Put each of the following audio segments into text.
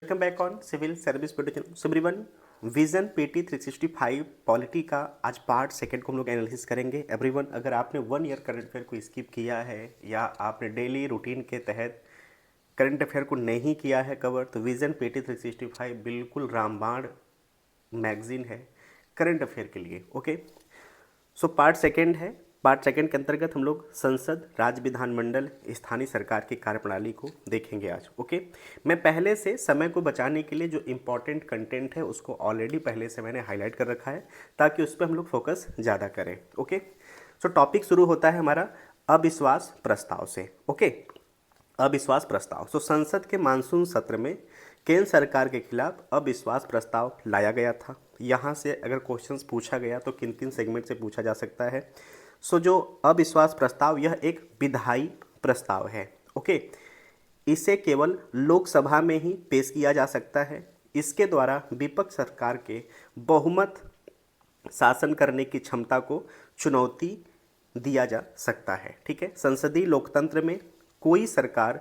Welcome back on civil service protection सुब्रीवन vision PT 365 polity का आज पार्ट सेकंड को हम लोग एनालिसिस करेंगे। एवरीवन, अगर आपने 1 ईयर करंट अफेयर को स्किप किया है या आपने डेली रूटीन के तहत करंट अफेयर को नहीं किया है कवर, तो विजन पीटी 365 बिल्कुल रामबाण मैगजीन है करंट अफेयर के लिए। ओके, सो पार्ट सेकंड है। पार्ट सेकंड के अंतर्गत हम लोग संसद, राज्य विधानमंडल, स्थानीय सरकार की कार्यप्रणाली को देखेंगे आज। ओके, मैं पहले से समय को बचाने के लिए जो इम्पोर्टेंट कंटेंट है उसको ऑलरेडी पहले से मैंने हाईलाइट कर रखा है ताकि उस पर हम लोग फोकस ज़्यादा करें। ओके, सो टॉपिक शुरू होता है हमारा अविश्वास प्रस्ताव से। ओके, अविश्वास प्रस्ताव। सो संसद के मानसून सत्र में केंद्र सरकार के खिलाफ अविश्वास प्रस्ताव लाया गया था। यहाँ से अगर क्वेश्चंस पूछा गया तो किन किन सेगमेंट से पूछा जा सकता है। सो जो अविश्वास प्रस्ताव यह एक विधायी प्रस्ताव है। ओके, इसे केवल लोकसभा में ही पेश किया जा सकता है। इसके द्वारा विपक्ष सरकार के बहुमत शासन करने की क्षमता को चुनौती दिया जा सकता है। ठीक है, संसदीय लोकतंत्र में कोई सरकार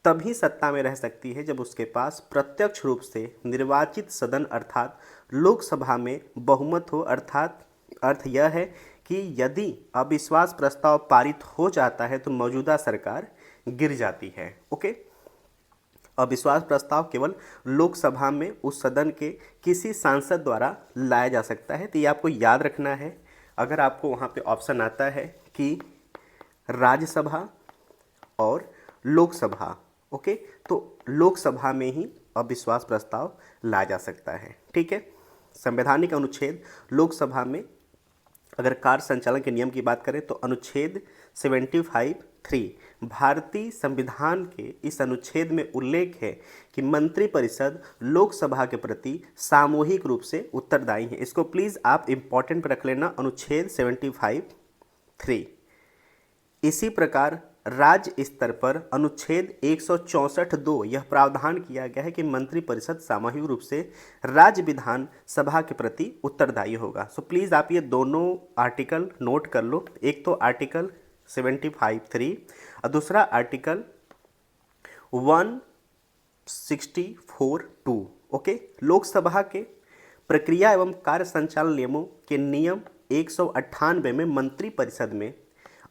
तभी सत्ता में रह सकती है जब उसके पास प्रत्यक्ष रूप से निर्वाचित सदन अर्थात लोकसभा में बहुमत हो। अर्थात अर्थ यह है कि यदि अविश्वास प्रस्ताव पारित हो जाता है तो मौजूदा सरकार गिर जाती है। ओके, अविश्वास प्रस्ताव केवल लोकसभा में उस सदन के किसी सांसद द्वारा लाया जा सकता है। तो ये आपको याद रखना है। अगर आपको वहाँ पे ऑप्शन आता है कि राज्यसभा और लोकसभा, ओके, तो लोकसभा में ही अविश्वास प्रस्ताव लाया जा सकता है। ठीक है, संवैधानिक अनुच्छेद लोकसभा में अगर कार्य संचालन के नियम की बात करें तो अनुच्छेद 75(3) भारतीय संविधान के इस अनुच्छेद में उल्लेख है कि मंत्रिपरिषद लोकसभा के प्रति सामूहिक रूप से उत्तरदायी है। इसको प्लीज़ आप इम्पॉर्टेंट पर रख लेना, अनुच्छेद 75(3). इसी प्रकार राज्य स्तर पर अनुच्छेद 164(2) यह प्रावधान किया गया है कि मंत्रिपरिषद सामूहिक रूप से राज्य विधान सभा के प्रति उत्तरदायी होगा। सो प्लीज़ आप ये दोनों आर्टिकल नोट कर लो। एक तो आर्टिकल 75(3) और दूसरा आर्टिकल 164(2). ओके, लोकसभा के प्रक्रिया एवं कार्य संचालन नियमों के नियम 198 में मंत्रिपरिषद में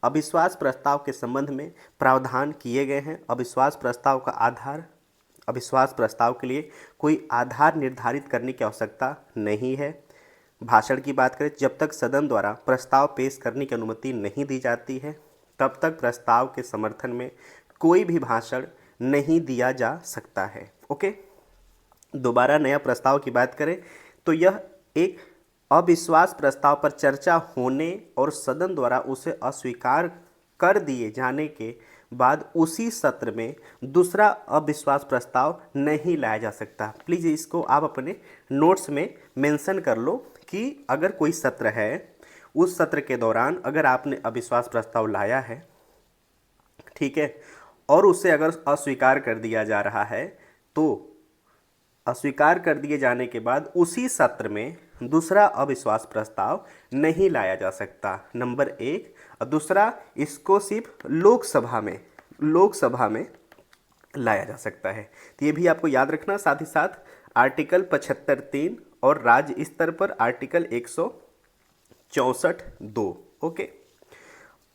अविश्वास प्रस्ताव के संबंध में प्रावधान किए गए हैं। अविश्वास प्रस्ताव का आधार, अविश्वास प्रस्ताव के लिए कोई आधार निर्धारित करने की आवश्यकता नहीं है। भाषण की बात करें, जब तक सदन द्वारा प्रस्ताव पेश करने की अनुमति नहीं दी जाती है तब तक प्रस्ताव के समर्थन में कोई भी भाषण नहीं दिया जा सकता है। ओके, दोबारा नया प्रस्ताव की बात करें तो यह एक अविश्वास प्रस्ताव पर चर्चा होने और सदन द्वारा उसे अस्वीकार कर दिए जाने के बाद उसी सत्र में दूसरा अविश्वास प्रस्ताव नहीं लाया जा सकता। प्लीज़ इसको आप अपने नोट्स में मेंशन कर लो कि अगर कोई सत्र है, उस सत्र के दौरान अगर आपने अविश्वास प्रस्ताव लाया है, ठीक है, और उसे अगर अस्वीकार कर दिया जा रहा है तो अस्वीकार कर दिए जाने के बाद उसी सत्र में दूसरा अविश्वास प्रस्ताव नहीं लाया जा सकता, नंबर 1। और दूसरा, इसको सिर्फ लोकसभा में लाया जा सकता है। तो ये भी आपको याद रखना। साथ ही साथ आर्टिकल 75(3) और राज्य स्तर पर आर्टिकल 164(2). ओके,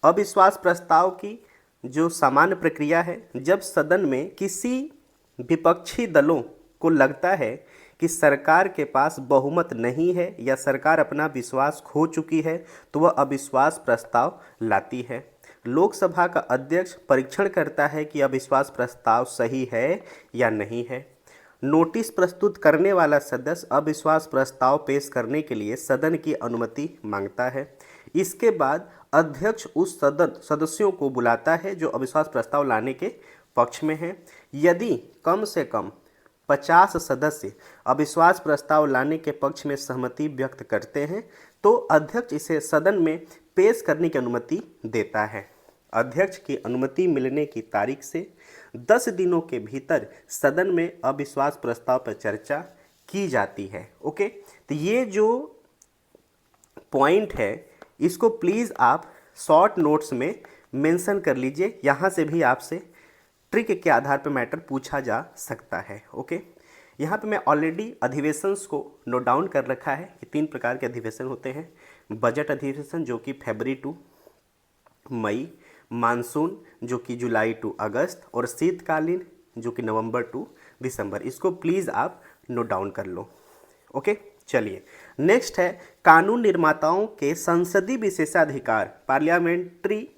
अविश्वास प्रस्ताव की जो सामान्य प्रक्रिया है, जब सदन में किसी विपक्षी दलों को लगता है कि सरकार के पास बहुमत नहीं है या सरकार अपना विश्वास खो चुकी है तो वह अविश्वास प्रस्ताव लाती है। लोकसभा का अध्यक्ष परीक्षण करता है कि अविश्वास प्रस्ताव सही है या नहीं है। नोटिस प्रस्तुत करने वाला सदस्य अविश्वास प्रस्ताव पेश करने के लिए सदन की अनुमति मांगता है। इसके बाद अध्यक्ष उस सदस्यों को बुलाता है जो अविश्वास प्रस्ताव लाने के पक्ष में हैं। यदि कम से कम 50 सदस्य अविश्वास प्रस्ताव लाने के पक्ष में सहमति व्यक्त करते हैं तो अध्यक्ष इसे सदन में पेश करने की अनुमति देता है। अध्यक्ष की अनुमति मिलने की तारीख से 10 दिनों के भीतर सदन में अविश्वास प्रस्ताव पर चर्चा की जाती है। ओके, तो ये जो पॉइंट है इसको प्लीज़ आप शॉर्ट नोट्स में मेंशन कर लीजिए। यहाँ से भी आपसे ट्रिक के आधार पर मैटर पूछा जा सकता है। ओके, यहाँ पे मैं ऑलरेडी अधिवेशंस को नोट डाउन कर रखा है कि 3 प्रकार के अधिवेशन होते हैं। बजट अधिवेशन जो कि फरवरी टू मई, मानसून जो कि जुलाई टू अगस्त, और शीतकालीन जो कि नवंबर टू दिसंबर। इसको प्लीज़ आप नोट डाउन कर लो। ओके, चलिए नेक्स्ट है कानून निर्माताओं के संसदीय विशेषाधिकार, parliamentary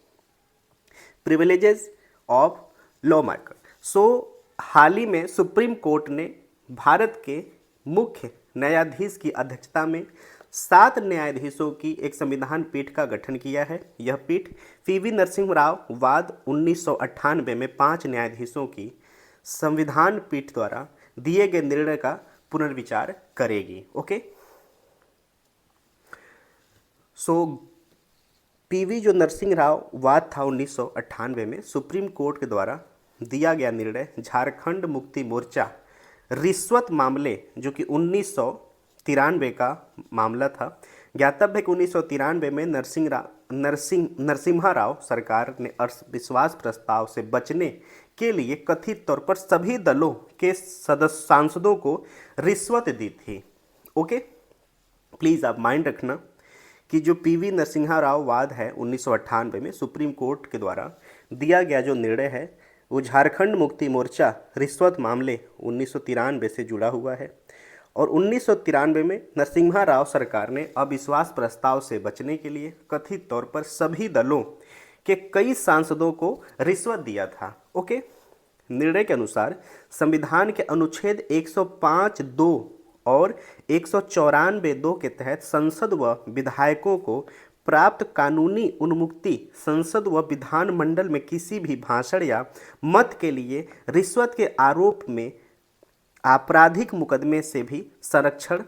privileges of law maker. So हाल ही में सुप्रीम कोर्ट ने भारत के मुख्य न्यायाधीश की अध्यक्षता में 7 न्यायाधीशों की एक संविधान पीठ का गठन किया है। यह पीठ पीवी नरसिम्हा राव वाद 1998 में 5 न्यायाधीशों की संविधान पीठ द्वारा दिए गए निर्णय का पुनर्विचार करेगी। ओके, सो पीवी जो नरसिंह राव वाद था 1998 में सुप्रीम कोर्ट के द्वारा दिया गया निर्णय झारखंड मुक्ति मोर्चा रिश्वत मामले जो कि 1993 का मामला था। ज्ञातव्य है कि 1993 में नरसिम्हा राव सरकार ने अविश्वास प्रस्ताव से बचने के लिए कथित तौर पर सभी दलों के सांसदों को रिश्वत दी थी। ओके, प्लीज़ आप माइंड रखना कि जो पीवी नरसिम्हा राव वाद है 1998 में सुप्रीम कोर्ट के द्वारा दिया गया जो निर्णय है वो झारखंड मुक्ति मोर्चा रिश्वत मामले 1993 से जुड़ा हुआ है। और 1993 में नरसिम्हा राव सरकार ने अविश्वास प्रस्ताव से बचने के लिए कथित तौर पर सभी दलों के कई सांसदों को रिश्वत दिया था। ओके, निर्णय के अनुसार संविधान के अनुच्छेद 105(2) और 194(2) के तहत संसद व विधायकों को प्राप्त कानूनी उन्मुक्ति संसद व विधानमंडल में किसी भी भाषण या मत के लिए रिश्वत के आरोप में आपराधिक मुकदमे से भी संरक्षण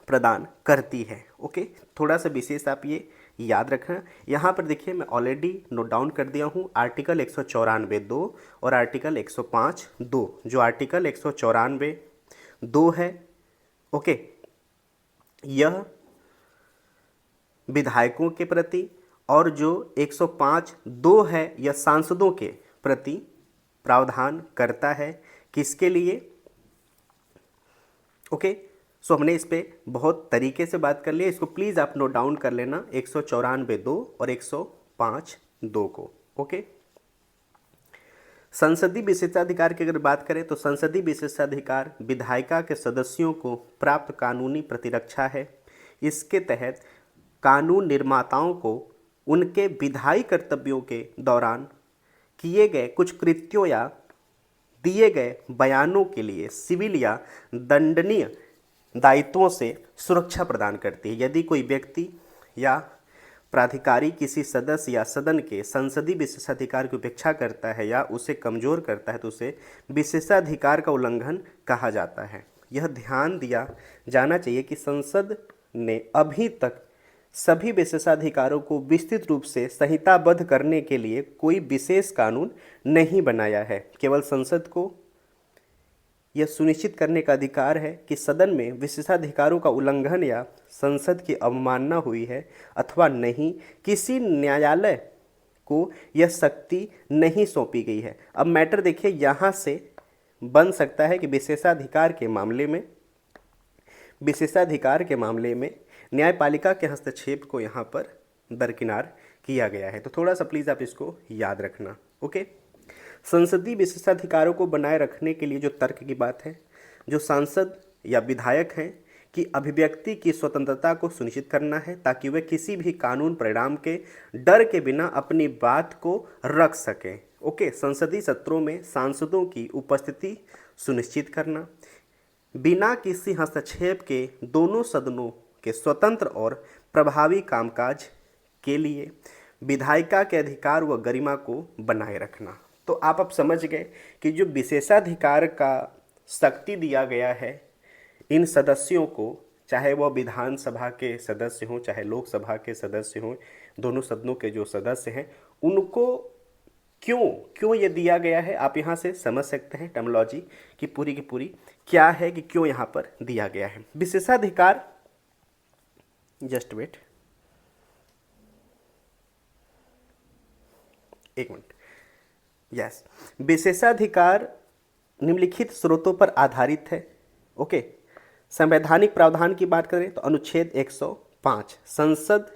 प्रदान करती है। ओके, थोड़ा सा विशेष आप ये याद रखना। यहाँ पर देखिए मैं ऑलरेडी नोट डाउन कर दिया हूँ आर्टिकल 194(2) और आर्टिकल 105(2). जो आर्टिकल 194(2) है, ओके, यह विधायकों के प्रति, और जो 105(2) है यह सांसदों के प्रति प्रावधान करता है। किसके लिए? ओके, सो हमने इस पे बहुत तरीके से बात कर लिया। इसको प्लीज़ आप नोट डाउन कर लेना 194(2) और 105(2) को। ओके, संसदीय विशेषाधिकार की अगर बात करें तो संसदीय विशेषाधिकार विधायिका के सदस्यों को प्राप्त कानूनी प्रतिरक्षा है। इसके तहत कानून निर्माताओं को उनके विधायी कर्तव्यों के दौरान किए गए कुछ कृत्यों या दिए गए बयानों के लिए सिविल या दंडनीय दायित्वों से सुरक्षा प्रदान करती है। यदि कोई व्यक्ति या प्राधिकारी किसी सदस्य या सदन के संसदीय विशेषाधिकार की उपेक्षा करता है या उसे कमजोर करता है तो उसे विशेषाधिकार का उल्लंघन कहा जाता है। यह ध्यान दिया जाना चाहिए कि संसद ने अभी तक सभी विशेषाधिकारों को विस्तृत रूप से संहिताबद्ध करने के लिए कोई विशेष कानून नहीं बनाया है। केवल संसद को यह सुनिश्चित करने का अधिकार है कि सदन में विशेषाधिकारों का उल्लंघन या संसद की अवमानना हुई है अथवा नहीं, किसी न्यायालय को यह शक्ति नहीं सौंपी गई है। अब मैटर देखिए, यहाँ से बन सकता है कि विशेषाधिकार के मामले में न्यायपालिका के हस्तक्षेप को यहाँ पर दरकिनार किया गया है। तो थोड़ा सा प्लीज़ आप इसको याद रखना। ओके, संसदीय विशेषाधिकारों को बनाए रखने के लिए जो तर्क की बात है, जो सांसद या विधायक हैं कि अभिव्यक्ति की स्वतंत्रता को सुनिश्चित करना है ताकि वे किसी भी कानून परिणाम के डर के बिना अपनी बात को रख सकें। ओके, संसदीय सत्रों में सांसदों की उपस्थिति सुनिश्चित करना, बिना किसी हस्तक्षेप के दोनों सदनों के स्वतंत्र और प्रभावी कामकाज के लिए विधायिका के अधिकार व गरिमा को बनाए रखना। तो आप अब समझ गए कि जो विशेषाधिकार का शक्ति दिया गया है इन सदस्यों को, चाहे वह विधानसभा के सदस्य हों चाहे लोकसभा के सदस्य हों, दोनों सदनों के जो सदस्य हैं उनको क्यों ये दिया गया है, आप यहाँ से समझ सकते हैं टर्मिनोलॉजी की पूरी क्या है कि क्यों यहाँ पर दिया गया है। विशेषाधिकार, जस्ट वेट एक मिनट, यस, विशेषाधिकार निम्नलिखित स्रोतों पर आधारित है। ओके। संवैधानिक प्रावधान की बात करें तो अनुच्छेद 105 संसद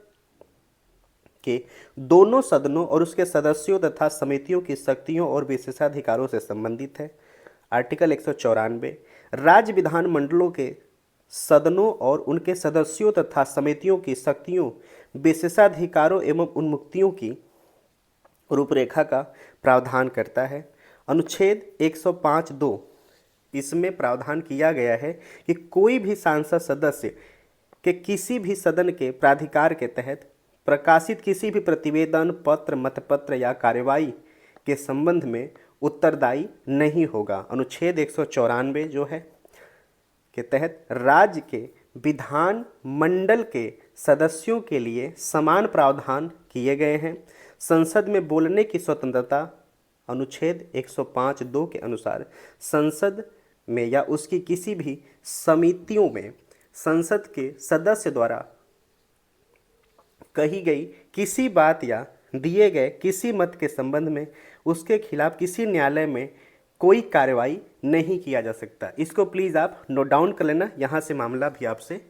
के दोनों सदनों और उसके सदस्यों तथा समितियों की शक्तियों और विशेषाधिकारों से संबंधित है। आर्टिकल 194 राज्य विधानमंडलों के सदनों और उनके सदस्यों तथा समितियों की शक्तियों, विशेषाधिकारों एवं उन्मुक्तियों की रूपरेखा का प्रावधान करता है। अनुच्छेद 105(2) इसमें प्रावधान किया गया है कि कोई भी सांसद सदस्य के किसी भी सदन के प्राधिकार के तहत प्रकाशित किसी भी प्रतिवेदन, पत्र, मतपत्र या कार्यवाही के संबंध में उत्तरदायी नहीं होगा। अनुच्छेद 194 जो है के तहत राज्य के विधान मंडल के सदस्यों के लिए समान प्रावधान किए गए हैं। संसद में बोलने की स्वतंत्रता अनुच्छेद 105(2) के अनुसार संसद में या उसकी किसी भी समितियों में संसद के सदस्य द्वारा कही गई किसी बात या दिए गए किसी मत के संबंध में उसके खिलाफ किसी न्यायालय में कोई कार्रवाई नहीं किया जा सकता। इसको प्लीज़ आप नोट डाउन कर लेना, यहाँ से मामला भी आपसे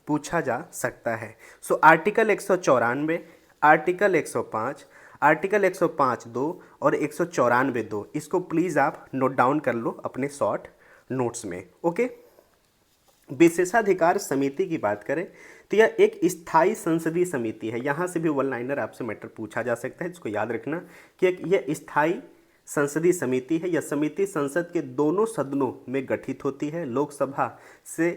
पूछा जा सकता है। सो आर्टिकल 194, आर्टिकल 105, आर्टिकल 105(2) और 194(2) इसको प्लीज़ आप नोट डाउन कर लो अपने शॉर्ट नोट्स में। ओके। विशेषाधिकार समिति की बात करें तो यह एक स्थायी संसदीय समिति है। यहाँ से भी वन लाइनर आपसे मैटर पूछा जा सकता है, इसको याद रखना कि यह स्थायी संसदीय समिति है। यह समिति संसद के दोनों सदनों में गठित होती है। लोकसभा से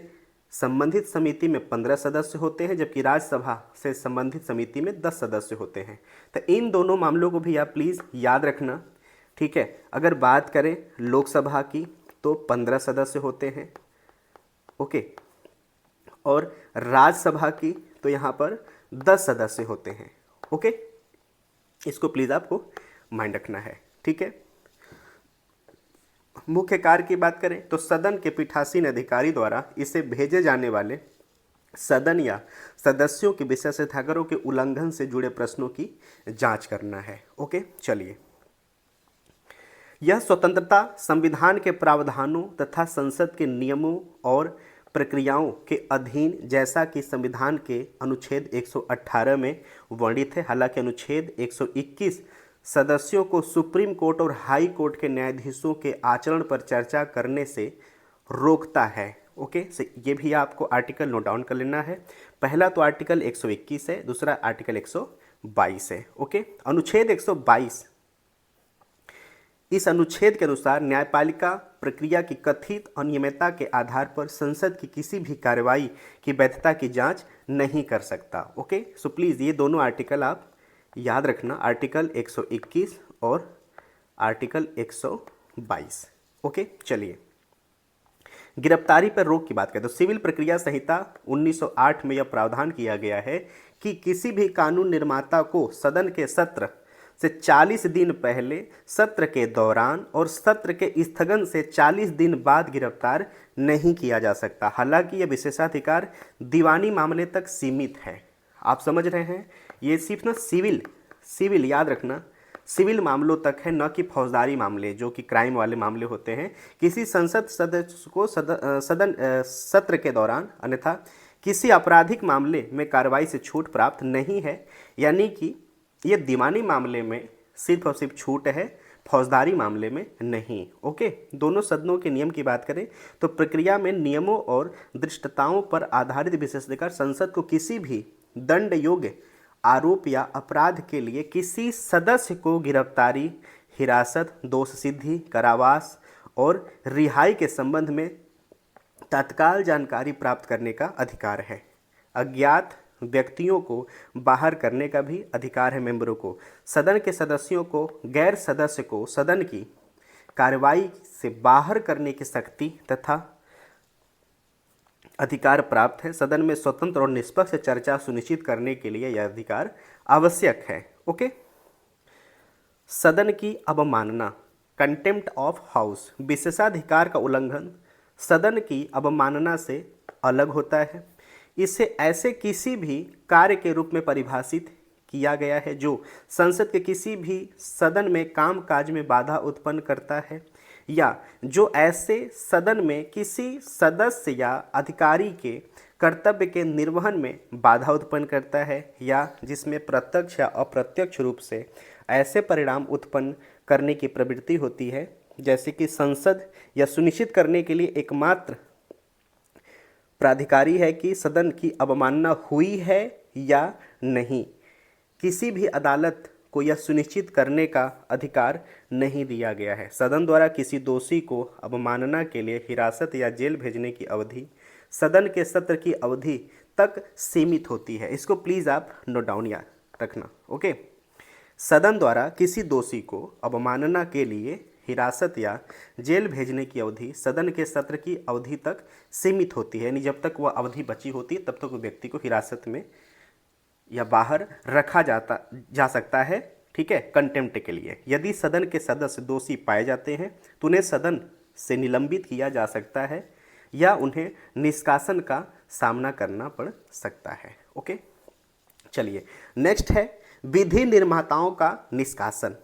संबंधित समिति में 15 सदस्य होते हैं, जबकि राज्यसभा से संबंधित समिति में 10 सदस्य होते हैं। तो इन दोनों मामलों को भी आप प्लीज़ याद रखना, ठीक है। अगर बात करें लोकसभा की तो 15 सदस्य होते हैं, ओके, और राज्यसभा की तो यहाँ पर 10 सदस्य होते हैं, ओके। इसको प्लीज़ आपको माइंड रखना है, ठीक है। मुख्य कार्य की बात करें तो सदन के पीठासीन अधिकारी द्वारा इसे भेजे जाने वाले सदन या सदस्यों के विशेषाधिकारों के उल्लंघन से जुड़े प्रश्नों की जांच करना है, ओके। चलिए, यह स्वतंत्रता संविधान के प्रावधानों तथा संसद के नियमों और प्रक्रियाओं के अधीन जैसा कि संविधान के अनुच्छेद 118 में वर्णित है। हालांकि अनुच्छेद 121 सदस्यों को सुप्रीम कोर्ट और हाई कोर्ट के न्यायाधीशों के आचरण पर चर्चा करने से रोकता है, ओके। ये भी आपको आर्टिकल नोट डाउन कर लेना है। पहला तो आर्टिकल 121 है, दूसरा आर्टिकल 122 है, ओके। अनुच्छेद 122 इस अनुच्छेद के अनुसार न्यायपालिका प्रक्रिया की कथित अनियमितता के आधार पर संसद की किसी भी कार्रवाई की वैधता की जांच नहीं कर सकता, ओके। सो प्लीज़ ये दोनों आर्टिकल आप याद रखना, आर्टिकल 121 और आर्टिकल 122, ओके। चलिए, गिरफ्तारी पर रोक की बात करें तो सिविल प्रक्रिया संहिता 1908 में यह प्रावधान किया गया है कि किसी भी कानून निर्माता को सदन के सत्र से 40 दिन पहले, सत्र के दौरान और सत्र के स्थगन से 40 दिन बाद गिरफ्तार नहीं किया जा सकता। हालांकि यह विशेषाधिकार दीवानी मामले तक सीमित है। आप समझ रहे हैं, ये सिर्फ ना सिविल याद रखना, सिविल मामलों तक है, न कि फौजदारी मामले जो कि क्राइम वाले मामले होते हैं। किसी संसद सदस्य को सत्र के दौरान अन्यथा किसी आपराधिक मामले में कार्रवाई से छूट प्राप्त नहीं है, यानी कि ये दीवानी मामले में सिर्फ और सिर्फ छूट है, फौजदारी मामले में नहीं, ओके। दोनों सदनों के नियम की बात करें तो प्रक्रिया में नियमों और दृष्टताओं पर आधारित विशेषाधिकार संसद को किसी भी दंड योग्य आरोप या अपराध के लिए किसी सदस्य को गिरफ्तारी, हिरासत, दोष सिद्धि, कारावास और रिहाई के संबंध में तत्काल जानकारी प्राप्त करने का अधिकार है। अज्ञात व्यक्तियों को बाहर करने का भी अधिकार है मेंबरों को। सदन के सदस्यों को गैर सदस्य को सदन की कार्रवाई से बाहर करने की शक्ति तथा अधिकार प्राप्त है। सदन में स्वतंत्र और निष्पक्ष चर्चा सुनिश्चित करने के लिए यह अधिकार आवश्यक है, ओके। सदन की अवमानना, कंटेम्प्ट ऑफ हाउस, विशेषाधिकार का उल्लंघन सदन की अवमानना से अलग होता है। इसे ऐसे किसी भी कार्य के रूप में परिभाषित किया गया है जो संसद के किसी भी सदन में काम काज में बाधा उत्पन्न करता है या जो ऐसे सदन में किसी सदस्य या अधिकारी के कर्तव्य के निर्वहन में बाधा उत्पन्न करता है, या जिसमें प्रत्यक्ष या अप्रत्यक्ष रूप से ऐसे परिणाम उत्पन्न करने की प्रवृत्ति होती है जैसे कि संसद यह सुनिश्चित करने के लिए एकमात्र प्राधिकारी है कि सदन की अवमानना हुई है या नहीं। किसी भी अदालत को यह सुनिश्चित करने का अधिकार नहीं दिया गया है। सदन द्वारा किसी दोषी को अवमानना के लिए हिरासत या जेल भेजने की अवधि सदन के सत्र की अवधि तक सीमित होती है। इसको प्लीज़ आप नोट डाउन याद रखना। ओके, सदन द्वारा किसी दोषी को अवमानना के लिए हिरासत या जेल भेजने की अवधि सदन के सत्र की अवधि तक सीमित होती है, यानी जब तक वह अवधि बची होती है तब तक वो व्यक्ति को हिरासत में या बाहर रखा जा सकता है, ठीक है, कंटेम्प्ट के लिए। यदि सदन के सदस्य दोषी पाए जाते हैं तो उन्हें सदन से निलंबित किया जा सकता है या उन्हें निष्कासन का सामना करना पड़ सकता है। ओके, चलिए नेक्स्ट है विधि निर्माताओं का निष्कासन।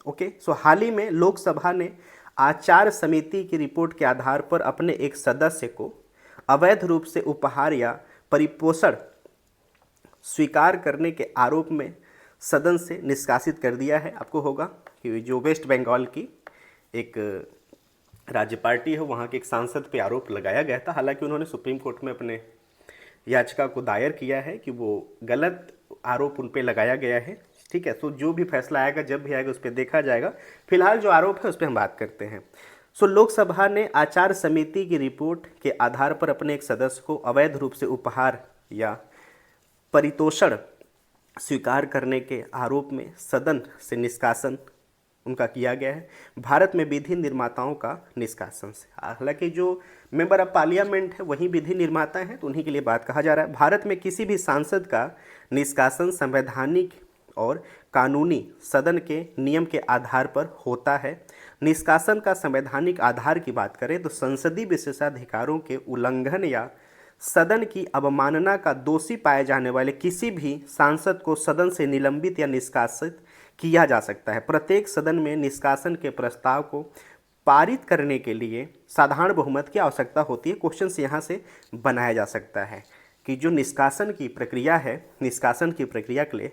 ओके, सो हाल ही में लोकसभा ने आचार समिति की रिपोर्ट के आधार पर अपने एक सदस्य को अवैध रूप से उपहार या परिपोषण स्वीकार करने के आरोप में सदन से निष्कासित कर दिया है। आपको होगा कि जो वेस्ट बंगाल की एक राज्य पार्टी है, वहाँ के एक सांसद पे आरोप लगाया गया था। हालांकि उन्होंने सुप्रीम कोर्ट में अपने याचिका को दायर किया है कि वो गलत आरोप उन पे लगाया गया है, ठीक है। तो जो भी फैसला आएगा, जब भी आएगा, उस पर देखा जाएगा। फिलहाल जो आरोप है उस पर हम बात करते हैं। सो लोकसभा ने आचार समिति की रिपोर्ट के आधार पर अपने एक सदस्य को अवैध रूप से उपहार या परितोषण स्वीकार करने के आरोप में सदन से निष्कासन उनका किया गया है। भारत में विधि निर्माताओं का निष्कासन से, हालांकि जो मेंबर ऑफ पार्लियामेंट है वही विधि निर्माता हैं, तो उन्हीं के लिए बात कहा जा रहा है। भारत में किसी भी सांसद का निष्कासन संवैधानिक और कानूनी सदन के नियम के आधार पर होता है। निष्कासन का संवैधानिक आधार की बात करें तो संसदीय विशेषाधिकारों के उल्लंघन या सदन की अवमानना का दोषी पाए जाने वाले किसी भी सांसद को सदन से निलंबित या निष्कासित किया जा सकता है। प्रत्येक सदन में निष्कासन के प्रस्ताव को पारित करने के लिए साधारण बहुमत की आवश्यकता होती है। क्वेश्चन यहाँ से बनाया जा सकता है कि जो निष्कासन की प्रक्रिया है, निष्कासन की प्रक्रिया के लिए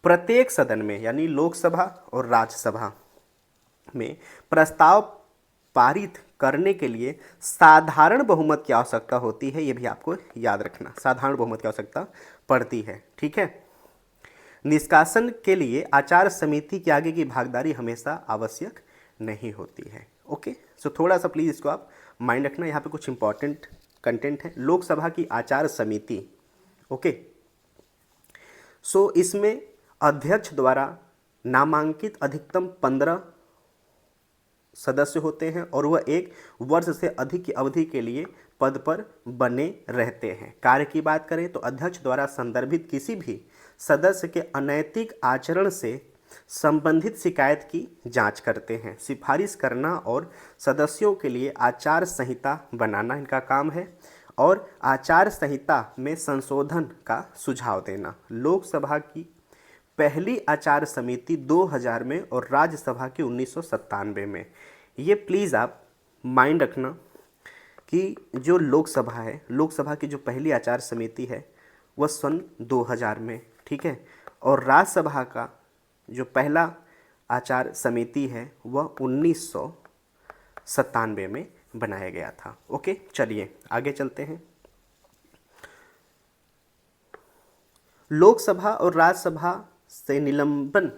प्रत्येक सदन में यानी लोकसभा और राज्यसभा में प्रस्ताव पारित करने के लिए साधारण बहुमत की आवश्यकता होती है। ये भी आपको याद रखना, साधारण बहुमत की आवश्यकता पड़ती है, ठीक है। निष्कासन के लिए आचार समिति के आगे की भागीदारी हमेशा आवश्यक नहीं होती है। ओके, सो थोड़ा सा प्लीज़ इसको आप माइंड रखना। यहाँ पे कुछ इंपॉर्टेंट कंटेंट है। लोकसभा की आचार समिति, ओके, सो इसमें अध्यक्ष द्वारा नामांकित अधिकतम 15 सदस्य होते हैं और वह 1 वर्ष से अधिक की अवधि के लिए पद पर बने रहते हैं। कार्य की बात करें तो अध्यक्ष द्वारा संदर्भित किसी भी सदस्य के अनैतिक आचरण से संबंधित शिकायत की जांच करते हैं, सिफारिश करना और सदस्यों के लिए आचार संहिता बनाना इनका काम है, और आचार संहिता में संशोधन का सुझाव देना। लोकसभा की पहली आचार समिति 2000 में और राज्यसभा की 1997 में। ये प्लीज़ आप माइंड रखना कि जो लोकसभा है, लोकसभा की जो पहली आचार समिति है वह सन 2000 में, ठीक है, और राज्यसभा का जो पहला आचार समिति है वह 1997 में बनाया गया था। ओके, चलिए आगे चलते हैं। लोकसभा और राज्यसभा से निलंबन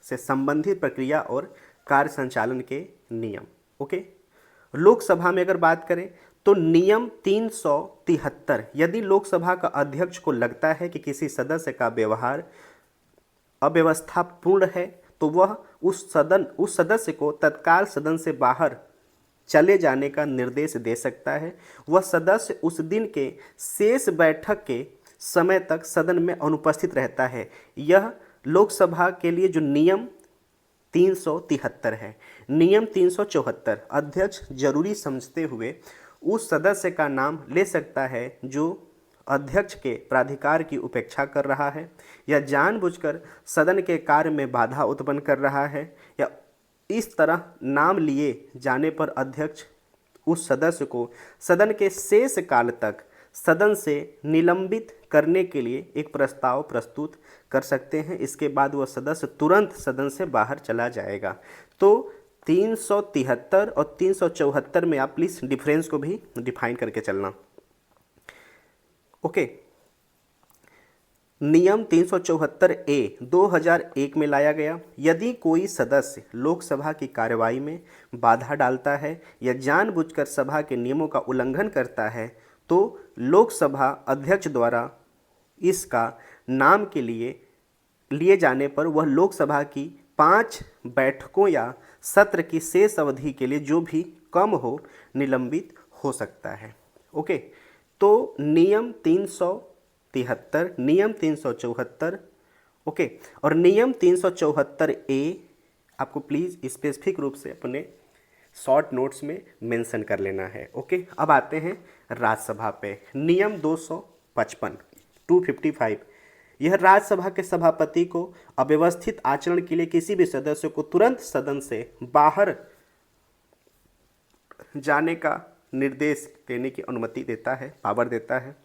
से संबंधित प्रक्रिया और कार्य संचालन के नियम। ओके, लोकसभा में अगर बात करें तो नियम 373, यदि लोकसभा का अध्यक्ष को लगता है कि किसी सदस्य का व्यवहार अव्यवस्थापूर्ण है तो वह उस सदस्य को तत्काल सदन से बाहर चले जाने का निर्देश दे सकता है। वह सदस्य उस दिन के शेष बैठक के समय तक सदन में अनुपस्थित रहता है। यह लोकसभा के लिए जो नियम 373 है। नियम 374, अध्यक्ष जरूरी समझते हुए उस सदस्य का नाम ले सकता है जो अध्यक्ष के प्राधिकार की उपेक्षा कर रहा है या जानबूझकर सदन के कार्य में बाधा उत्पन्न कर रहा है या इस तरह नाम लिए जाने पर अध्यक्ष उस सदस्य को सदन के शेष काल तक सदन से निलंबित करने के लिए एक प्रस्ताव प्रस्तुत कर सकते हैं। इसके बाद वह सदस्य तुरंत सदन से बाहर चला जाएगा। तो 373 और 374 में आप प्लीज़ डिफरेंस को भी डिफाइन करके चलना। ओके, नियम 374 ए 2001 में लाया गया। यदि कोई सदस्य लोकसभा की कार्यवाही में बाधा डालता है या जानबूझकर सभा के नियमों का उल्लंघन करता है तो लोकसभा अध्यक्ष द्वारा इसका नाम के लिए जाने पर वह लोकसभा की 5 बैठकों या सत्र की शेष अवधि के लिए जो भी कम हो निलंबित हो सकता है। ओके, तो नियम 373, नियम 374, ओके, और नियम 374 ए आपको प्लीज़ स्पेसिफिक रूप से अपने शॉर्ट नोट्स में मेंशन कर लेना है। ओके, अब आते हैं राज्यसभा पे। नियम 255 यह राज्यसभा के सभापति को अव्यवस्थित आचरण के लिए किसी भी सदस्य को तुरंत सदन से बाहर जाने का निर्देश देने की अनुमति देता है, पावर देता है।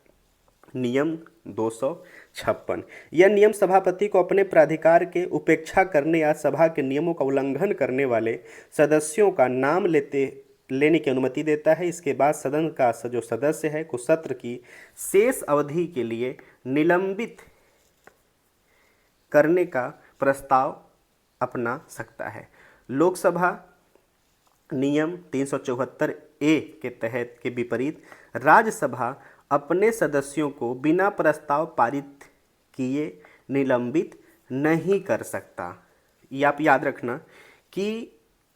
नियम 256 यह नियम सभापति को अपने प्राधिकार के उपेक्षा करने या सभा के नियमों का उल्लंघन करने वाले सदस्यों का नाम लेने की अनुमति देता है। इसके बाद सदन का जो सदस्य है को सत्र की शेष अवधि के लिए निलंबित करने का प्रस्ताव अपना सकता है। लोकसभा नियम 374 ए के तहत के विपरीत राज्यसभा अपने सदस्यों को बिना प्रस्ताव पारित किए निलंबित नहीं कर सकता। ये आप याद रखना कि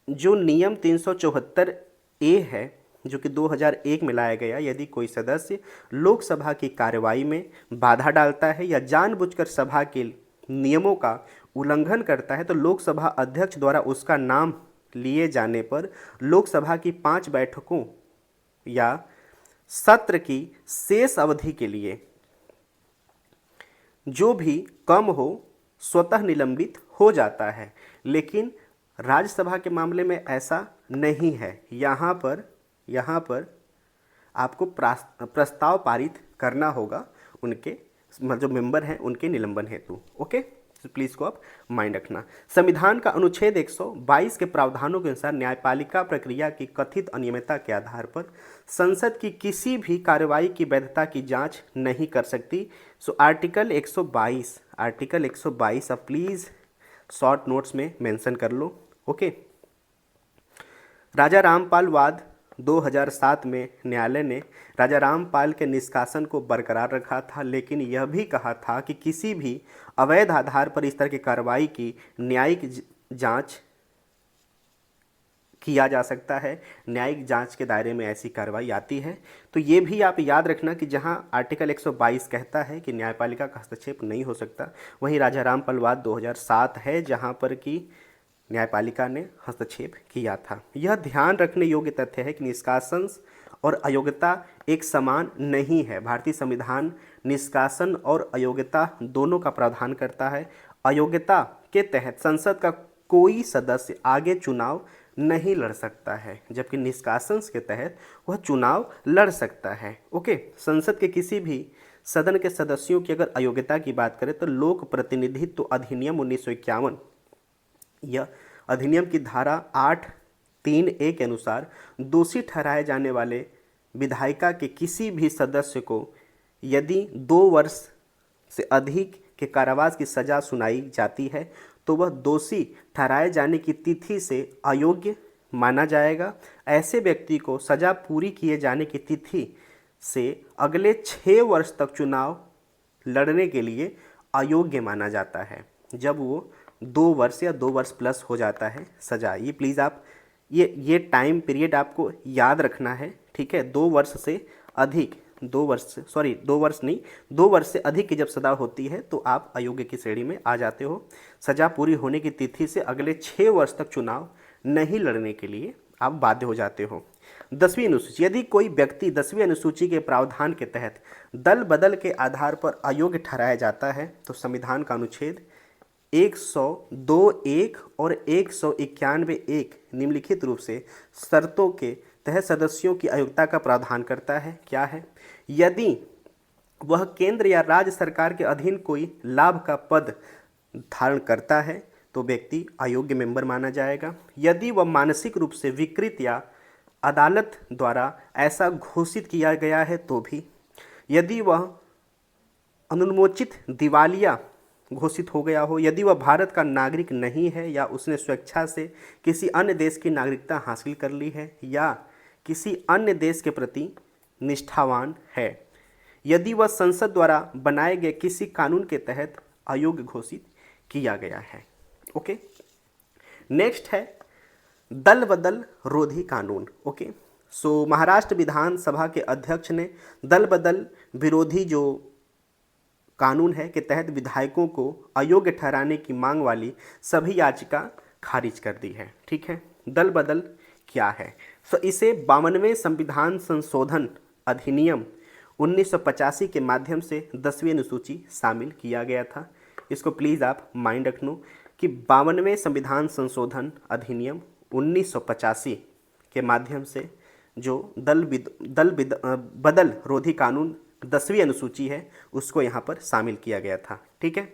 जो नियम 374 ए है जो कि 2001 में लाया गया, यदि कोई सदस्य लोकसभा की कार्यवाही में बाधा डालता है या जानबूझकर सभा के नियमों का उल्लंघन करता है तो लोकसभा अध्यक्ष द्वारा उसका नाम लिए जाने पर लोकसभा की 5 बैठकों या सत्र की शेष अवधि के लिए जो भी कम हो स्वतः निलंबित हो जाता है। लेकिन राज्यसभा के मामले में ऐसा नहीं है। यहाँ पर आपको प्रस्ताव पारित करना होगा उनके जो मेंबर हैं उनके निलंबन हेतु। ओके, तो प्लीज़ को आप माइंड रखना। संविधान का अनुच्छेद 122 के प्रावधानों के अनुसार न्यायपालिका प्रक्रिया की कथित अनियमितता के आधार पर संसद की किसी भी कार्रवाई की वैधता की जांच नहीं कर सकती। सो आर्टिकल 122 आप प्लीज़ शॉर्ट नोट्स में मेंशन कर लो। ओके, राजा रामपाल वाद 2007 में न्यायालय ने राजा रामपाल के निष्कासन को बरकरार रखा था, लेकिन यह भी कहा था कि किसी भी अवैध आधार पर इस तरह की कार्रवाई की न्यायिक जांच किया जा सकता है। न्यायिक जांच के दायरे में ऐसी कार्रवाई आती है। तो ये भी आप याद रखना कि जहां आर्टिकल 122 कहता है कि न्यायपालिका का हस्तक्षेप नहीं हो सकता, वहीं राजा रामपाल वाद 2007 है जहां पर कि न्यायपालिका ने हस्तक्षेप किया था। यह ध्यान रखने योग्य तथ्य है कि निष्कासन और अयोग्यता एक समान नहीं है। भारतीय संविधान निष्कासन और अयोग्यता दोनों का प्रावधान करता है। अयोग्यता के तहत संसद का कोई सदस्य आगे चुनाव नहीं लड़ सकता है, जबकि निष्कासन के तहत वह चुनाव लड़ सकता है। ओके, संसद के किसी भी सदन के सदस्यों की अगर अयोग्यता की बात करें तो लोक प्रतिनिधित्व अधिनियम 1951 यह अधिनियम की धारा 8(3)(a) के अनुसार दोषी ठहराए जाने वाले विधायिका के किसी भी सदस्य को यदि 2 वर्ष से अधिक के कारावास की सज़ा सुनाई जाती है तो वह दोषी ठहराए जाने की तिथि से अयोग्य माना जाएगा। ऐसे व्यक्ति को सज़ा पूरी किए जाने की तिथि से अगले 6 वर्ष तक चुनाव लड़ने के लिए अयोग्य माना जाता है, जब वो 2 वर्ष या 2 वर्ष प्लस हो जाता है सज़ा। ये प्लीज़ आप ये टाइम पीरियड आपको याद रखना है, ठीक है। 2 वर्ष से अधिक 2 वर्ष से अधिक की जब सज़ा होती है तो आप अयोग्य की श्रेणी में आ जाते हो। सज़ा पूरी होने की तिथि से अगले 6 वर्ष तक चुनाव नहीं लड़ने के लिए आप बाध्य हो जाते हो। 10वीं अनुसूची, यदि कोई व्यक्ति 10वीं अनुसूची के प्रावधान के तहत दल बदल के आधार पर अयोग्य ठहराया जाता है तो संविधान का अनुच्छेद 102(1) और 191(1) निम्नलिखित रूप से शर्तों के तहत सदस्यों की अयोग्यता का प्रावधान करता है। क्या है? यदि वह केंद्र या राज्य सरकार के अधीन कोई लाभ का पद धारण करता है तो व्यक्ति अयोग्य मेंबर माना जाएगा। यदि वह मानसिक रूप से विकृत या अदालत द्वारा ऐसा घोषित किया गया है तो भी, यदि वह अनुन्मोचित दिवालिया घोषित हो गया हो, यदि वह भारत का नागरिक नहीं है या उसने स्वेच्छा से किसी अन्य देश की नागरिकता हासिल कर ली है या किसी अन्य देश के प्रति निष्ठावान है, यदि वह संसद द्वारा बनाए गए किसी कानून के तहत अयोग्य घोषित किया गया है। ओके, नेक्स्ट है दल बदल रोधी कानून। ओके, सो महाराष्ट्र विधानसभा के अध्यक्ष ने दल बदल विरोधी जो कानून है के तहत विधायकों को अयोग्य ठहराने की मांग वाली सभी याचिका खारिज कर दी है। ठीक है, दल बदल क्या है? सो इसे 52वें संविधान संशोधन अधिनियम 1985 के माध्यम से 10वीं अनुसूची शामिल किया गया था। इसको प्लीज़ आप माइंड रखना कि 52वें संविधान संशोधन अधिनियम 1985 के माध्यम से जो बदल रोधी कानून 10वीं अनुसूची है उसको यहाँ पर शामिल किया गया था। ठीक है,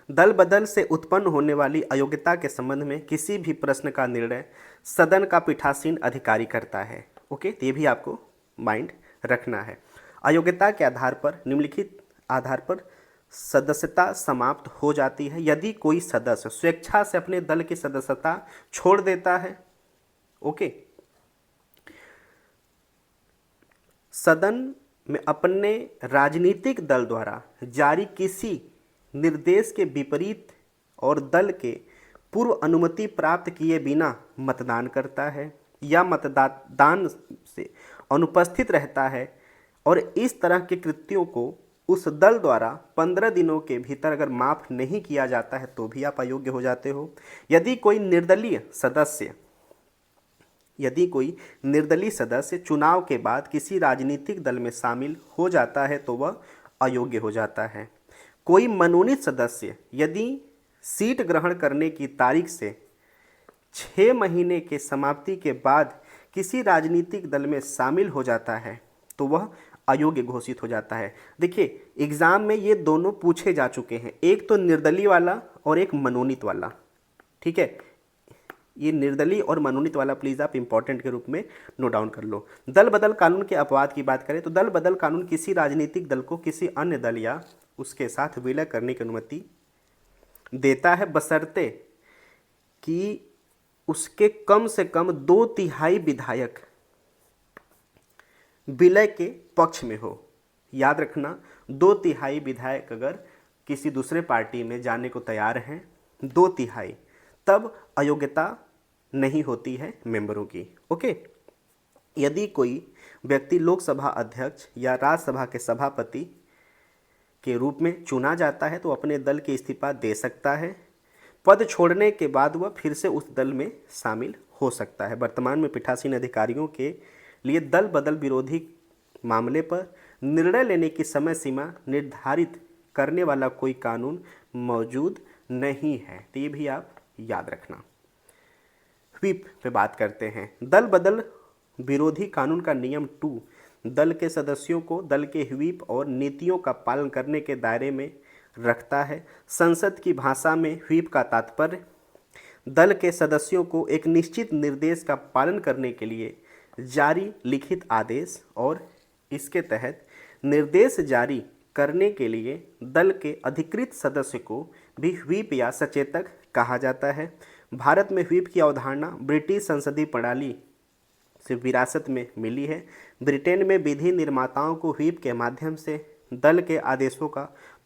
दल बदल से उत्पन्न होने वाली अयोग्यता के संबंध में किसी भी प्रश्न का निर्णय सदन का पीठासीन अधिकारी करता है। ओके, तो ये भी आपको माइंड रखना है। अयोग्यता के आधार पर निम्नलिखित आधार पर सदस्यता समाप्त हो जाती है यदि कोई सदस्य स्वेच्छा से अपने दल की सदस्यता छोड़ देता है। ओके, सदन में अपने राजनीतिक दल द्वारा जारी किसी निर्देश के विपरीत और दल के पूर्व अनुमति प्राप्त किए बिना मतदान करता है या मतदान से अनुपस्थित रहता है और इस तरह के कृत्यों को उस दल द्वारा 15 दिनों के भीतर अगर माफ़ नहीं किया जाता है तो भी आप अयोग्य हो जाते हो। यदि कोई निर्दलीय सदस्य चुनाव के बाद किसी राजनीतिक दल में शामिल हो जाता है तो वह अयोग्य हो जाता है। कोई मनोनीत सदस्य यदि सीट ग्रहण करने की तारीख से 6 महीने के समाप्ति के बाद किसी राजनीतिक दल में शामिल हो जाता है तो वह अयोग्य घोषित हो जाता है। देखिए, एग्ज़ाम में ये दोनों पूछे जा चुके हैं, एक तो निर्दलीय वाला और एक मनोनीत वाला। ठीक है, ये निर्दलीय और मनोनीत वाला प्लीज़ आप इंपॉर्टेंट के रूप में नोट डाउन कर लो। दल बदल कानून के अपवाद की बात करें तो दल बदल कानून किसी राजनीतिक दल को किसी अन्य दल या उसके साथ विलय करने की अनुमति देता है बशर्ते कि उसके कम से कम 2/3 विधायक विलय के पक्ष में हो। याद रखना, 2/3 विधायक अगर किसी दूसरे पार्टी में जाने को तैयार हैं, 2/3, तब अयोग्यता नहीं होती है मेंबरों की। ओके, यदि कोई व्यक्ति लोकसभा अध्यक्ष या राज्यसभा के सभापति के रूप में चुना जाता है तो अपने दल के इस्तीफा दे सकता है। पद छोड़ने के बाद वह फिर से उस दल में शामिल हो सकता है। वर्तमान में पीठासीन अधिकारियों के लिए दल बदल विरोधी मामले पर निर्णय लेने की समय सीमा निर्धारित करने वाला कोई कानून मौजूद नहीं है, तो ये भी आप याद रखना। व्हीप पे बात करते हैं। दल बदल विरोधी कानून का नियम 2 दल के सदस्यों को दल के व्हीप और नीतियों का पालन करने के दायरे में रखता है। संसद की भाषा में व्हीप का तात्पर्य दल के सदस्यों को एक निश्चित निर्देश का पालन करने के लिए जारी लिखित आदेश और इसके तहत निर्देश जारी करने के लिए दल के अधिकृत सदस्य को भी व्हीप या सचेतक कहा जाता है। भारत में व्हीप की अवधारणा ब्रिटिश संसदीय प्रणाली से विरासत में मिली है। ब्रिटेन में विधि निर्माताओं को व्हीप के माध्यम से दल के आदेशों का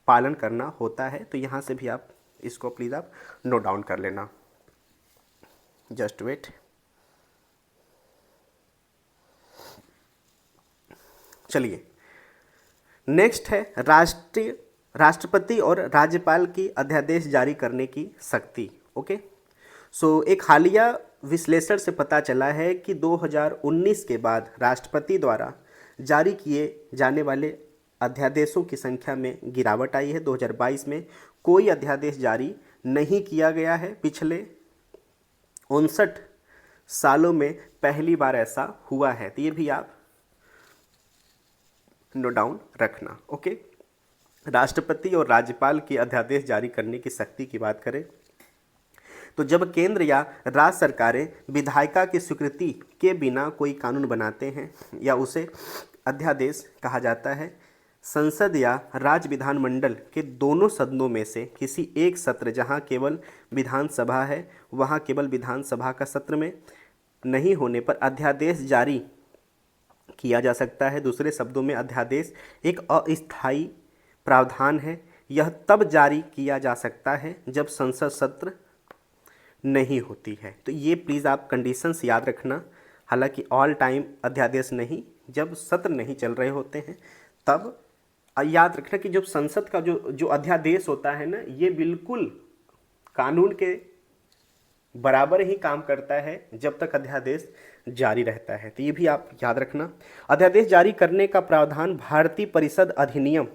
पालन करना होता है। तो यहाँ से भी आप इसको प्लीज़ आप नोट डाउन कर लेना। Just wait. चलिए, नेक्स्ट है राष्ट्रपति और राज्यपाल की अध्यादेश जारी करने की शक्ति। ओके, सो एक हालिया विश्लेषण से पता चला है कि 2019 के बाद राष्ट्रपति द्वारा जारी किए जाने वाले अध्यादेशों की संख्या में गिरावट आई है। 2022 में कोई अध्यादेश जारी नहीं किया गया है। पिछले 59 सालों में पहली बार ऐसा हुआ है। तो ये भी आप नोट डाउन रखना। ओके, राष्ट्रपति और राज्यपाल की अध्यादेश जारी करने की शक्ति की बात करें तो जब केंद्र या राज्य सरकारें विधायिका की स्वीकृति के बिना कोई कानून बनाते हैं या उसे अध्यादेश कहा जाता है। संसद या राज्य विधानमंडल के दोनों सदनों में से किसी एक सत्र, जहां केवल विधानसभा है, वहां केवल विधानसभा का सत्र में नहीं होने पर अध्यादेश जारी किया जा सकता है। दूसरे शब्दों में अध्यादेश एक अस्थायी प्रावधान है। यह तब जारी किया जा सकता है जब संसद सत्र नहीं होती है। तो ये प्लीज़ आप कंडीशंस याद रखना। हालांकि ऑल टाइम अध्यादेश नहीं, जब सत्र नहीं चल रहे होते हैं तब याद रखना कि जब संसद का जो अध्यादेश होता है ना, ये बिल्कुल कानून के बराबर ही काम करता है जब तक अध्यादेश जारी रहता है। तो ये भी आप याद रखना। अध्यादेश जारी करने का प्रावधान भारतीय परिषद अधिनियम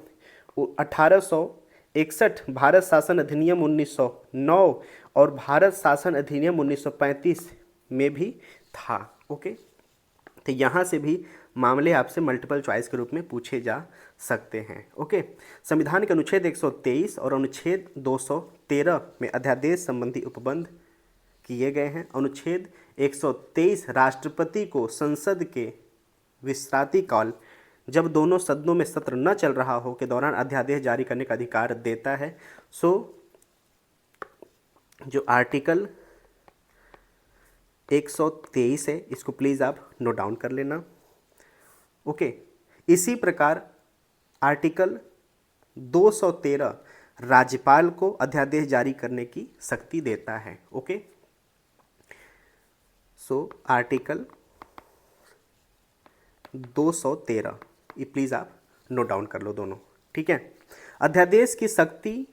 1861, भारत शासन अधिनियम 1909 और भारत शासन अधिनियम 1935 में भी था। ओके, तो यहाँ से भी मामले आपसे मल्टीपल चॉइस के रूप में पूछे जा सकते हैं। ओके, संविधान के अनुच्छेद 123 और अनुच्छेद 213 में अध्यादेश संबंधी उपबंध किए गए हैं। अनुच्छेद 123 राष्ट्रपति को संसद के विश्रांति काल, जब दोनों सदनों में सत्र न चल रहा हो, के दौरान अध्यादेश जारी करने का अधिकार देता है। सो जो आर्टिकल 123 है, इसको प्लीज़ आप नोट डाउन कर लेना। ओके, इसी प्रकार आर्टिकल 213 राज्यपाल को अध्यादेश जारी करने की शक्ति देता है। ओके, सो आर्टिकल 213 ये प्लीज़ आप नोट डाउन कर लो दोनों। ठीक है, अध्यादेश की शक्ति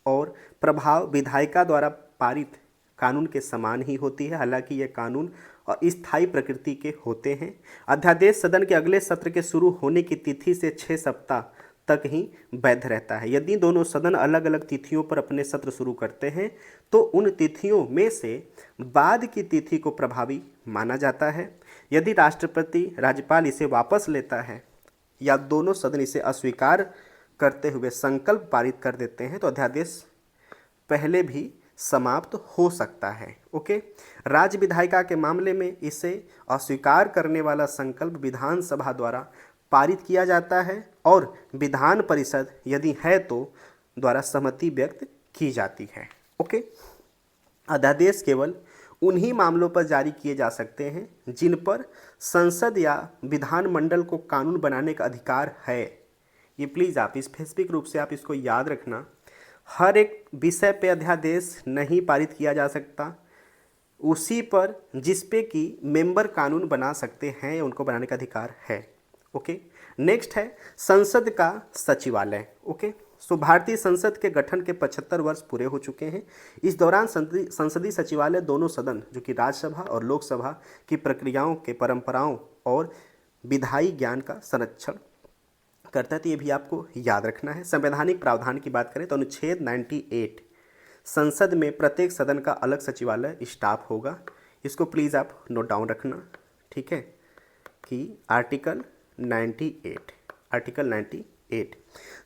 और प्रभाव विधायिका द्वारा पारित कानून के समान ही होती है। हालांकि ये कानून अस्थायी प्रकृति के होते हैं। अध्यादेश सदन के अगले सत्र के शुरू होने की तिथि से 6 सप्ताह तक ही वैध रहता है। यदि दोनों सदन अलग अलग तिथियों पर अपने सत्र शुरू करते हैं तो उन तिथियों में से बाद की तिथि को प्रभावी माना जाता है। यदि राष्ट्रपति राज्यपाल इसे वापस लेता है या दोनों सदन इसे अस्वीकार करते हुए संकल्प पारित कर देते हैं तो अध्यादेश पहले भी समाप्त हो सकता है। ओके, राज्य विधायिका के मामले में इसे अस्वीकार करने वाला संकल्प विधानसभा द्वारा पारित किया जाता है और विधान परिषद यदि है तो द्वारा सहमति व्यक्त की जाती है। ओके, अध्यादेश केवल उन्हीं मामलों पर जारी किए जा सकते हैं जिन पर संसद या विधानमंडल को कानून बनाने का अधिकार है। ये प्लीज़ आप स्पेसिफिक रूप से आप इसको याद रखना। हर एक विषय पे अध्यादेश नहीं पारित किया जा सकता, उसी पर जिस पे कि मेंबर कानून बना सकते हैं या उनको बनाने का अधिकार है। ओके, नेक्स्ट है संसद का सचिवालय। ओके, सो भारतीय संसद के गठन के 75 वर्ष पूरे हो चुके हैं। इस दौरान संसदीय सचिवालय दोनों सदन जो कि राज्यसभा और लोकसभा की प्रक्रियाओं के परंपराओं और विधायी ज्ञान का संरक्षण करता है। तो ये भी आपको याद रखना है। संवैधानिक प्रावधान की बात करें तो अनुच्छेद 98 संसद में प्रत्येक सदन का अलग सचिवालय स्टाफ होगा। इसको प्लीज़ आप नोट डाउन रखना। ठीक है कि आर्टिकल 98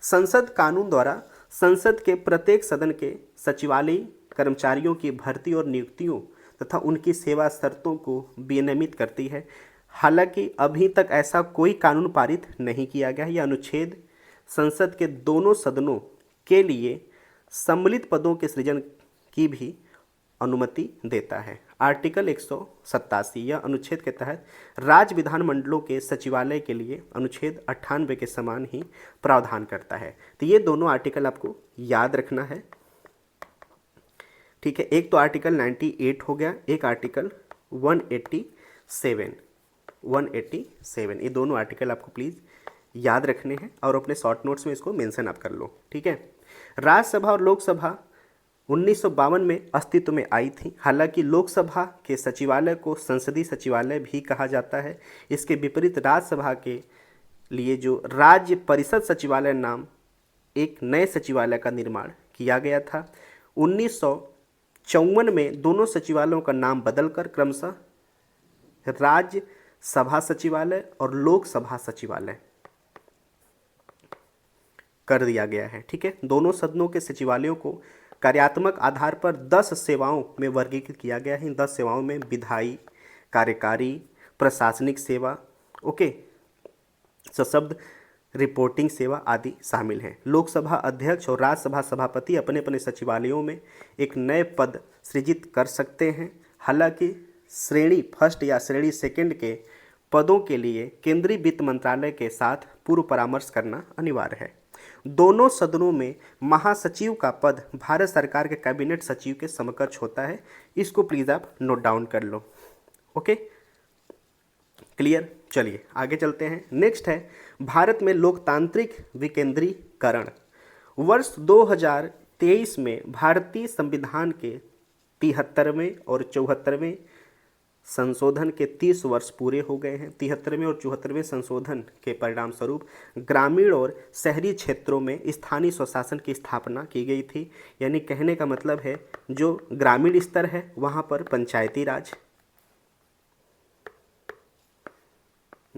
संसद कानून द्वारा संसद के प्रत्येक सदन के सचिवालयी कर्मचारियों की भर्ती और नियुक्तियों तथा उनकी सेवा शर्तों को विनियमित करती है। हालांकि अभी तक ऐसा कोई कानून पारित नहीं किया गया है। यह अनुच्छेद संसद के दोनों सदनों के लिए सम्मिलित पदों के सृजन की भी अनुमति देता है। आर्टिकल 187 यह अनुच्छेद के तहत राज्य विधानमंडलों के सचिवालय के लिए अनुच्छेद 98 के समान ही प्रावधान करता है। तो ये दोनों आर्टिकल आपको याद रखना है। ठीक है, एक तो आर्टिकल 98 हो गया, एक आर्टिकल 187 ये दोनों आर्टिकल आपको प्लीज़ याद रखने हैं और अपने शॉर्ट नोट्स में इसको मेंशन आप कर लो। ठीक है, राज्यसभा और लोकसभा 1952 में अस्तित्व में आई थी। हालांकि लोकसभा के सचिवालय को संसदीय सचिवालय भी कहा जाता है। इसके विपरीत राज्यसभा के लिए जो राज्य परिषद सचिवालय नाम एक नए सचिवालय का निर्माण किया गया था। 1954 में दोनों सचिवालयों का नाम बदलकर क्रमशः राज्यसभा सचिवालय और लोकसभा सचिवालय कर दिया गया है। ठीक है, दोनों सदनों के सचिवालयों को कार्यात्मक आधार पर 10 सेवाओं में वर्गीकृत किया गया है। इन 10 सेवाओं में विधायी, कार्यकारी, प्रशासनिक सेवा, ओके, सशब्द रिपोर्टिंग सेवा आदि शामिल हैं। लोकसभा अध्यक्ष और राज्यसभा सभापति अपने अपने सचिवालयों में एक नए पद सृजित कर सकते हैं। हालांकि श्रेणी फर्स्ट या श्रेणी सेकंड के पदों के लिए केंद्रीय वित्त मंत्रालय के साथ पूर्व परामर्श करना अनिवार्य है। दोनों सदनों में महासचिव का पद भारत सरकार के कैबिनेट सचिव के समकक्ष होता है। इसको प्लीज़ आप नोट डाउन कर लो। Okay, clear. चलिए आगे चलते हैं। नेक्स्ट है भारत में लोकतांत्रिक विकेंद्रीकरण। वर्ष 2023 में भारतीय संविधान के 73वें और 74वें संशोधन के 30 वर्ष पूरे हो गए हैं। 73वें और 74वें संशोधन के परिणाम स्वरूप ग्रामीण और शहरी क्षेत्रों में स्थानीय स्वशासन की स्थापना की गई थी। यानी कहने का मतलब है जो ग्रामीण स्तर है वहाँ पर पंचायती राज,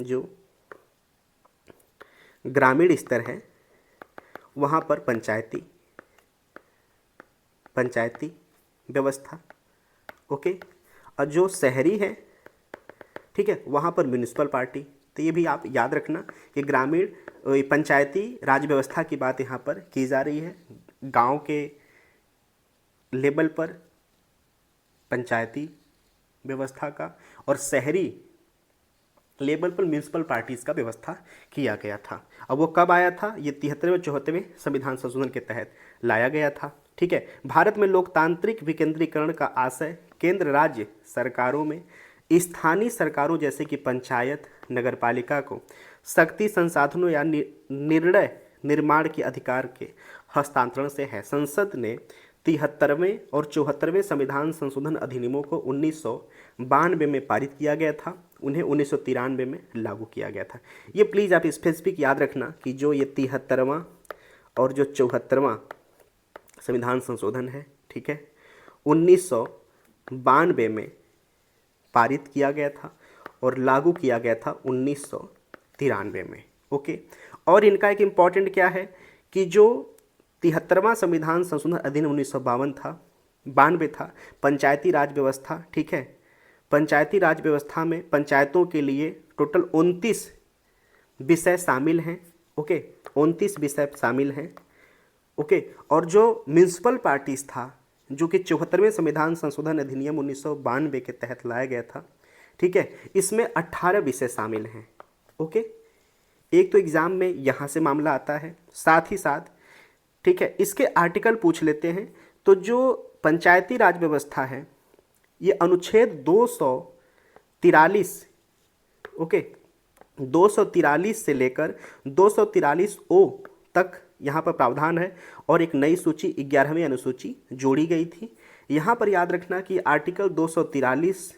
जो ग्रामीण स्तर है वहाँ पर पंचायती व्यवस्था, ओके, और जो शहरी है, ठीक है, वहाँ पर म्यूनिसिपल पार्टी। तो ये भी आप याद रखना कि ग्रामीण पंचायती राज व्यवस्था की बात यहाँ पर की जा रही है। गांव के लेवल पर पंचायती व्यवस्था का और शहरी लेवल पर म्यूनिसिपल पार्टीज़ का व्यवस्था किया गया था। अब वो कब आया था? ये 73वें और 74वें संविधान संशोधन के तहत लाया गया था। ठीक है, भारत में लोकतांत्रिक विकेंद्रीकरण का आशय केंद्र राज्य सरकारों में स्थानीय सरकारों जैसे कि पंचायत, नगरपालिका को शक्ति, संसाधनों या निर्णय निर्माण के अधिकार के हस्तांतरण से है। संसद ने 73वें और 74वें संविधान संशोधन अधिनियमों को 1992 में पारित किया गया था। उन्हें 1993 में लागू किया गया था। ये प्लीज़ आप स्पेसिफिक याद रखना कि जो ये 73वां और जो 74वां संविधान संशोधन है, ठीक है, 1992 में पारित किया गया था और लागू किया गया था 1993 में। ओके, और इनका एक इम्पॉर्टेंट क्या है कि जो 73वां संविधान संशोधन अधिनियम 1992 था, पंचायती राज व्यवस्था, ठीक है, पंचायती राज व्यवस्था में पंचायतों के लिए टोटल 29 विषय शामिल हैं। ओके, 29 विषय शामिल हैं। ओके, और जो म्यूनिसिपल पार्टीज था जो कि 74वें संविधान संशोधन अधिनियम 1992 के तहत लाया गया था, ठीक है, इसमें 18 विषय शामिल हैं। ओके, एक तो एग्जाम में यहाँ से मामला आता है, साथ ही साथ, ठीक है, इसके आर्टिकल पूछ लेते हैं। तो जो पंचायती राज व्यवस्था है ये अनुच्छेद 243, ओके, 243 से लेकर 243 ओ तक यहाँ पर प्रावधान है और एक नई सूची 11वीं अनुसूची जोड़ी गई थी। यहाँ पर याद रखना कि आर्टिकल 243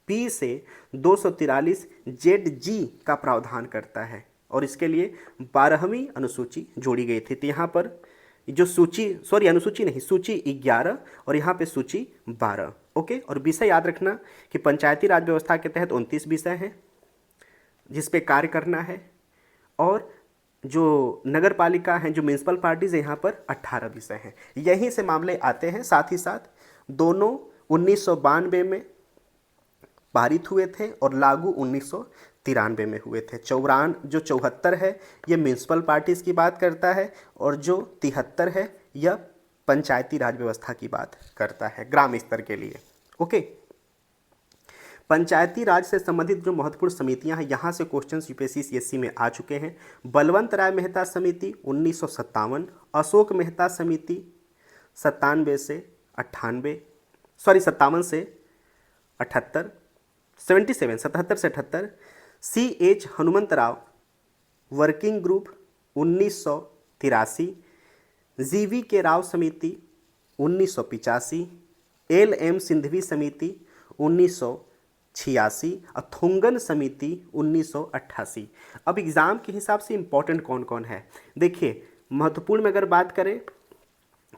पी से 243 जेड जी का प्रावधान करता है और इसके लिए 12वीं अनुसूची जोड़ी गई थी। तो यहाँ पर जो सूची, अनुसूची नहीं, सूची 11 और यहाँ पे सूची 12। ओके, और विषय याद रखना कि पंचायती राज व्यवस्था के तहत 29 विषय हैं जिस पे कार्य करना है, और जो नगर पालिका हैं, जो म्यूनिसिपल पार्टीज है, यहाँ पर 18 विषय हैं। यहीं से मामले आते हैं। साथ ही साथ दोनों 1992 में पारित हुए थे और लागू 1993 में हुए थे। जो 74 है ये म्यूनिसिपल पार्टीज़ की बात करता है और जो 73 है यह पंचायती राज व्यवस्था की बात करता है ग्राम स्तर के लिए। ओके, पंचायती राज से संबंधित जो महत्वपूर्ण समितियां हैं, यहाँ से क्वेश्चन यूपीएससी सीएससी में आ चुके हैं। बलवंत राय मेहता समिति 1957, अशोक मेहता समिति 57 से 78, CH Hanumantrao working group 1983, GV के राव समिति 1985, LM सिंधवी समिति 1986, अथुंगन समिति 1988। अब एग्ज़ाम के हिसाब से इम्पोर्टेंट कौन कौन है देखिए। महत्वपूर्ण में अगर बात करें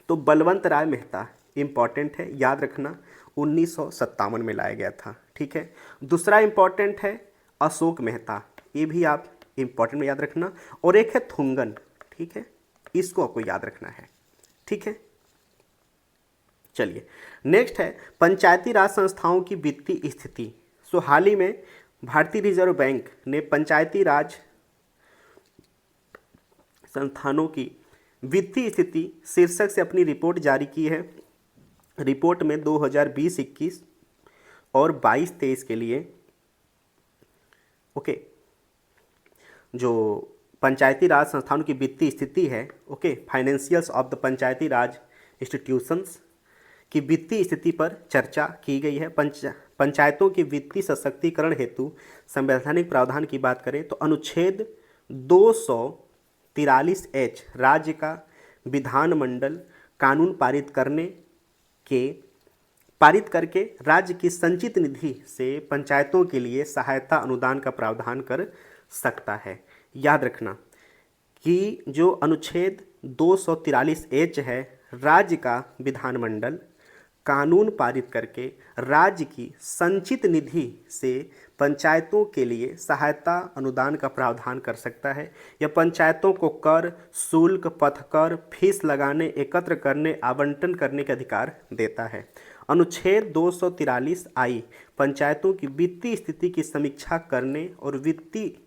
तो बलवंत राय मेहता इम्पॉर्टेंट है, याद रखना, 1957 में लाया गया था। ठीक है। दूसरा इम्पॉर्टेंट है अशोक मेहता, ये भी आप इम्पॉर्टेंट में याद रखना। और एक है थुंगन। ठीक है, इसको आपको याद रखना है। ठीक है, चलिए नेक्स्ट है पंचायती राज संस्थाओं की वित्तीय स्थिति। सो हाल ही में भारतीय रिजर्व बैंक ने पंचायती राज संस्थानों की वित्तीय स्थिति शीर्षक से अपनी रिपोर्ट जारी की है। रिपोर्ट में 2020-21 और 22-23 के लिए ओके जो पंचायती राज संस्थानों की वित्तीय स्थिति है, okay, financials of the Panchayati Raj institutions की वित्तीय स्थिति पर चर्चा की गई है। पंचायतों के वित्तीय सशक्तिकरण हेतु संवैधानिक प्रावधान की बात करें तो अनुच्छेद 243H राज्य का विधानमंडल कानून पारित करके राज्य की संचित निधि से पंचायतों के लिए सहायता अनुदान का प्रावधान कर सकता है। याद रखना कि जो अनुच्छेद 243H है, राज्य का विधानमंडल कानून पारित करके राज्य की संचित निधि से पंचायतों के लिए सहायता अनुदान का प्रावधान कर सकता है। यह पंचायतों को कर, शुल्क, पथकर, फीस लगाने, एकत्र करने, आवंटन करने का अधिकार देता है। अनुच्छेद 243I पंचायतों की वित्तीय स्थिति की समीक्षा करने और वित्तीय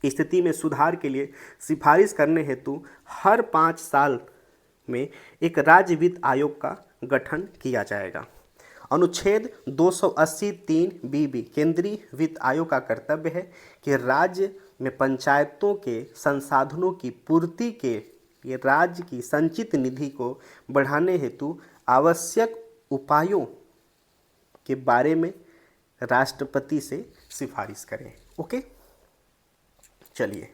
स्थिति में सुधार के लिए सिफारिश करने हेतु हर 5 साल में एक राज्य वित्त आयोग का गठन किया जाएगा। अनुच्छेद 280(3)BB केंद्रीय वित्त आयोग का कर्तव्य है कि राज्य में पंचायतों के संसाधनों की पूर्ति के लिए राज्य की संचित निधि को बढ़ाने हेतु आवश्यक उपायों के बारे में राष्ट्रपति से सिफारिश करें। ओके, चलिए